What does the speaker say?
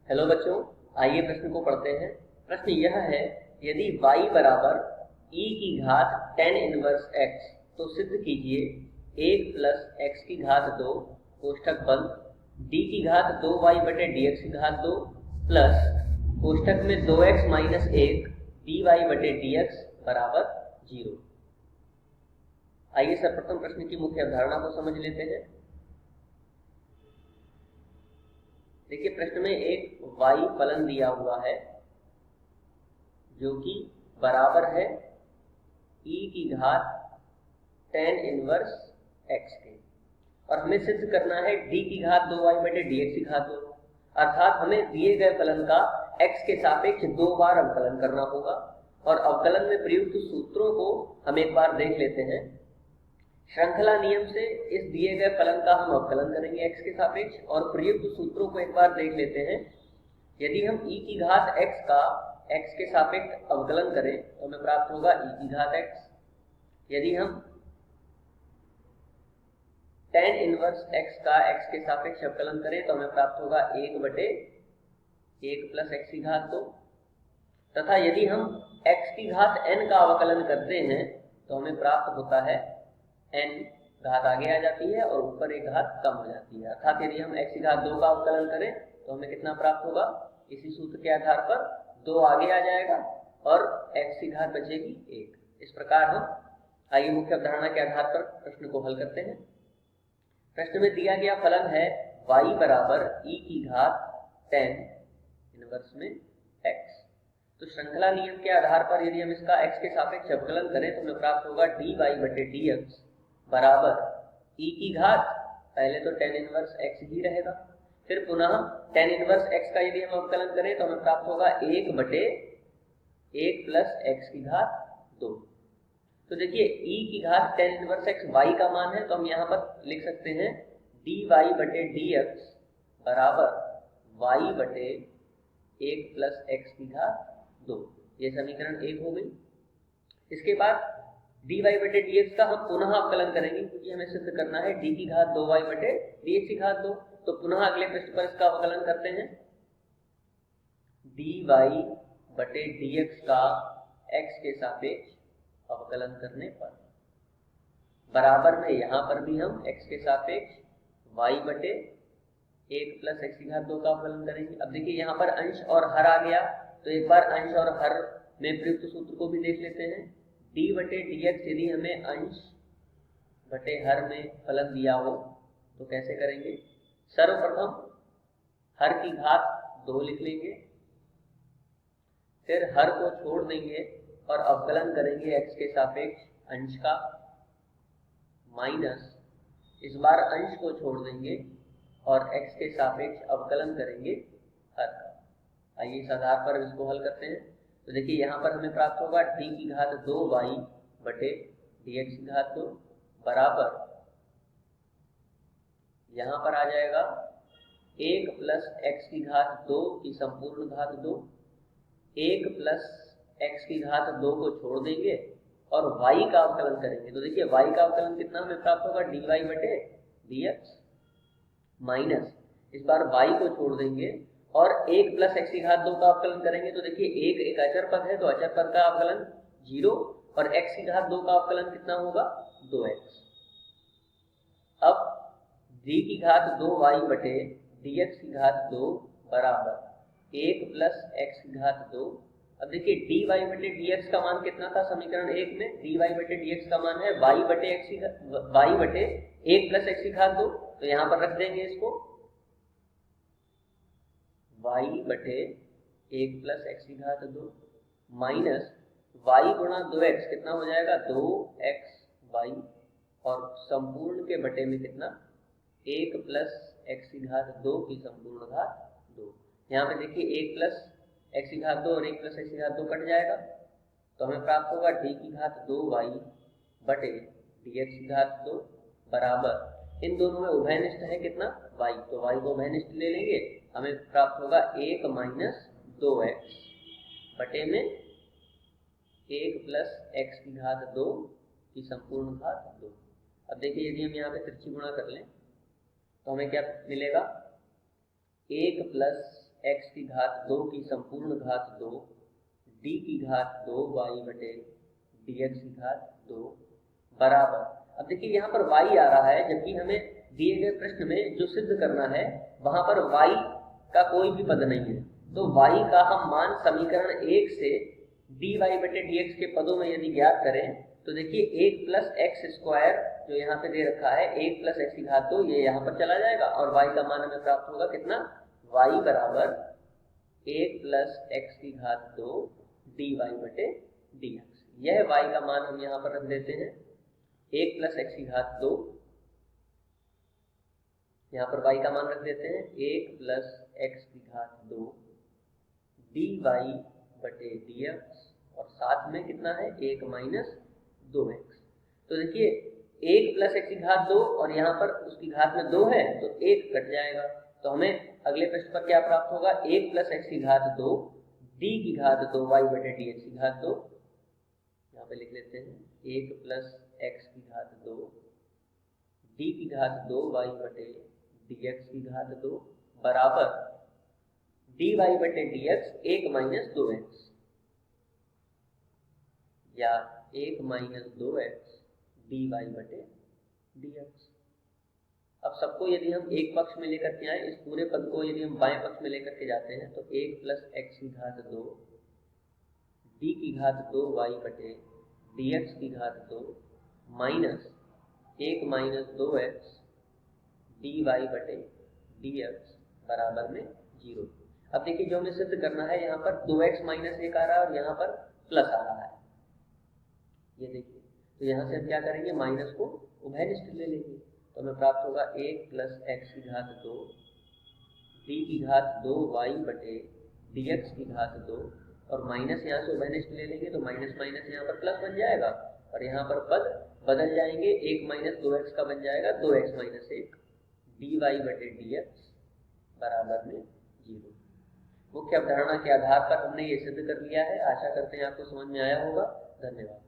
Hello बच्चों, आइए प्रश्न को पढ़ते हैं। प्रश्न यह है, यदि y बराबर e की घात tan इनवर्स x, तो सिद्ध कीजिए 1 प्लस x की घात 2 कोष्ठक बंद d की घात 2y बटे dx की घात 2 प्लस कोष्ठक में 2x माइनस 1 dy बटे dx बराबर 0। आइए सर्वप्रथम प्रश्न की मुख्य अवधारणा को समझ लेते हैं। देखिए, प्रश्न में एक y फलन दिया हुआ है जो कि बराबर है e की घात tan इनवर्स x के, और हमें सिद्ध करना है d की घात 2y बटे dx की घात 2, अर्थात हमें दिए गए फलन का x के सापेक्ष 2 बार अवकलन करना होगा। और अवकलन में प्रयुक्त सूत्रों को हम एक बार देख लेते हैं। श्रृंखला नियम से इस दिए गए फलन का हम अवकलन करेंगे x के सापेक्ष, और प्रयुक्त सूत्रों को एक बार देख लेते हैं। यदि हम e की घात x का x के सापेक्ष अवकलन करें तो हमें प्राप्त होगा e की घात x। यदि हम tan इनवर्स x का x के सापेक्ष अवकलन करें तो हमें प्राप्त होगा 1 बटे 1 प्लस x की घात 2, तथा यदि हम x की घात n का अवकलन करते हैं तो हमें प्राप्त होता है n, घात आगे आ जाती है और ऊपर एक घात कम हो जाती है। अर्थात यदि हम x की घात 2 का अवकलन करें तो हमें कितना प्राप्त होगा, इसी सूत्र के आधार पर 2 आगे आ जाएगा और x की घात बचेगी 1। इस प्रकार हम आइए मुख्य अवधारणा के आधार पर प्रश्न को हल करते हैं। प्रश्न में दिया गया फलन है y बराबर e की घात tan इनवर्स में x। तो श्रृंखला नियम के आधार पर यदि हम इसका x के सापेक्ष अवकलन करें तो हमें प्राप्त होगा dy बटे dx बराबर e की घात, पहले तो tan इनवर्स x ही रहेगा, फिर पुनः tan इनवर्स x का यदि हम अवकलन करें तो हमें प्राप्त होगा 1 बटे 1 प्लस x की घात 2। तो देखिए, e की घात tan इनवर्स x y का मान है, तो हम यहाँ पर लिख सकते हैं dy बटे dx बराबर y बटे 1 प्लस x की घात 2। ये समीकरण 1 हो गई। इसके बाद dy बटे dx का हम पुनः अवकलन करेंगे, क्योंकि हमें सिद्ध करना है d की घात 2y बटे dx की घात 2। तो पुनः अगले पृष्ठ पर इसका अवकलन करते हैं। dy बटे dx का x के सापेक्ष अवकलन करने पर बराबर में यहाँ पर भी हम x के सापेक्ष y बटे 1 प्लस x की घात 2 का अवकलन करेंगे। अब देखिए, यहाँ पर अंश और हर आ गया, तो एक बार अंश और हर में प्रयुक्त सूत्र को भी देख लेते हैं। d बटे dx यदि हमें अंश बटे हर में फलन दिया हो तो कैसे करेंगे। सर्वप्रथम हर की घात 2 लिख लेंगे, फिर हर को छोड़ देंगे और अवकलन करेंगे x के सापेक्ष अंश का, माइनस इस बार अंश को छोड़ देंगे और x के सापेक्ष अवकलन करेंगे हर का। आइए इस आधार पर इसको हल करते हैं। तो देखिए, यहाँ पर हमें प्राप्त होगा d की घात 2y बटे dx की घात 2 बराबर, यहाँ पर आ जाएगा 1 प्लस x की घात 2 की संपूर्ण घात 2, 1 प्लस x की घात 2 को छोड़ देंगे और y का अवकलन करेंगे। तो देखिए, y का अवकलन कितना हमें प्राप्त होगा, dy बटे dx, माइनस इस बार y को छोड़ देंगे और 1 प्लस x की घात 2 का अवकलन करेंगे। तो देखिए, एक अचर पद है, तो अचर पद का अवकलन 0 और x की घात 2 का अवकलन कितना होगा, 2x। अब d की घात 2y बटे dx की घात 2 बराबर 1 प्लस x की घात 2। अब देखिए, dy बटे dx का मान कितना था समीकरण 1 में, dy बटे dx का मान है y बटे 1 प्लस x की घात 2। तो यहाँ पर रख देंगे इसको, y बटे 1 प्लस x की घात 2 माइनस y गुणा 2x कितना हो जाएगा, 2xy, और संपूर्ण के बटे में कितना, 1 प्लस x की घात 2 की संपूर्ण घात 2। यहाँ पे देखिए, 1 प्लस x की घात 2 और 1 प्लस x की घात 2 कट जाएगा, तो हमें प्राप्त होगा d की घात 2y बटे dx की घात 2 बराबर, इन दोनों में उभयनिष्ठ है कितना, y, तो y को उभयनिष्ठ ले लेंगे, हमें प्राप्त होगा 1 माइनस 2x बटे में 1 प्लस x की घात 2 की संपूर्ण घात 2। अब देखिए, यदि हम यहाँ पे तिरछी गुणा कर लें तो हमें क्या मिलेगा, 1 प्लस एक्स की घात 2 की संपूर्ण घात 2 डी की घात 2 वाई बटे डी एक्स की घात 2 बराबर। अब देखिए यहाँ पर y आ रहा है, जबकि हमें दिए गए प्रश्न में जो सिद्ध करना है वहां पर y का कोई भी पद नहीं है, तो y का हम मान समीकरण 1 से dy बटे dx के पदों में यदि ज्ञात करें तो देखिए 1 प्लस एक्स स्क्वायर जो यहाँ पे दे रखा है 1 प्लस एक्स की घात 2 ये यहाँ पर चला जाएगा और y का मान हमें प्राप्त होगा कितना, y बराबर 1 प्लस एक्स की घात 2 dy बटे dx। यह y का मान हम यहाँ पर रख देते हैं 1 प्लस एक्स की घात 2, यहाँ पर y का मान रख देते हैं 1 प्लस एक्स की घात 2 dy बटे dx और साथ में कितना है 1 माइनस 2x। तो देखिए 1 प्लस एक्स की घात 2 और यहाँ पर उसकी घात में 2 है तो 1 कट जाएगा, तो हमें अगले प्रश्न पर क्या प्राप्त होगा 1 प्लस एक्स की घात 2 डी की घात 2 y बटे dx की घात 2, यहाँ पे लिख लेते हैं 1 प्लस एक्स की घात 2 डी की घात 2 y बटे dx की घात 2 बराबर dy बटे dx 1 माइनस 2x या 1 माइनस 2x dy बटे dx। अब सबको यदि हम एक पक्ष में लेकर के आए, इस पूरे पद को यदि हम बाएं पक्ष में लेकर के जाते हैं तो 1 प्लस एक्स की घात 2 डी की घात 2 y बटे dx की घात 2 माइनस 1 माइनस 2x dy बटे dx बराबर में 0। अब देखिए जो हमें सिद्ध करना है यहाँ पर 2x माइनस 1 आ रहा है और यहाँ पर प्लस आ रहा है, ये देखिए, तो यहाँ से हम क्या करेंगे माइनस को उभयनिष्ठ ले लेंगे, तो हमें प्राप्त होगा 1 प्लस एक्स की घात 2 डी की घात 2 y बटे dx की घात 2 और माइनस यहाँ से उभयनिष्ठ ले लेंगे तो माइनस माइनस यहाँ पर प्लस बन जाएगा और यहाँ पर पद बदल जाएंगे, 1 माइनस 2x का बन जाएगा 2x माइनस 1 dy बटे dx बराबर में 0। मुख्य अवधारणा के आधार पर हमने ये सिद्ध कर लिया है। आशा करते हैं आपको समझ में आया होगा। धन्यवाद।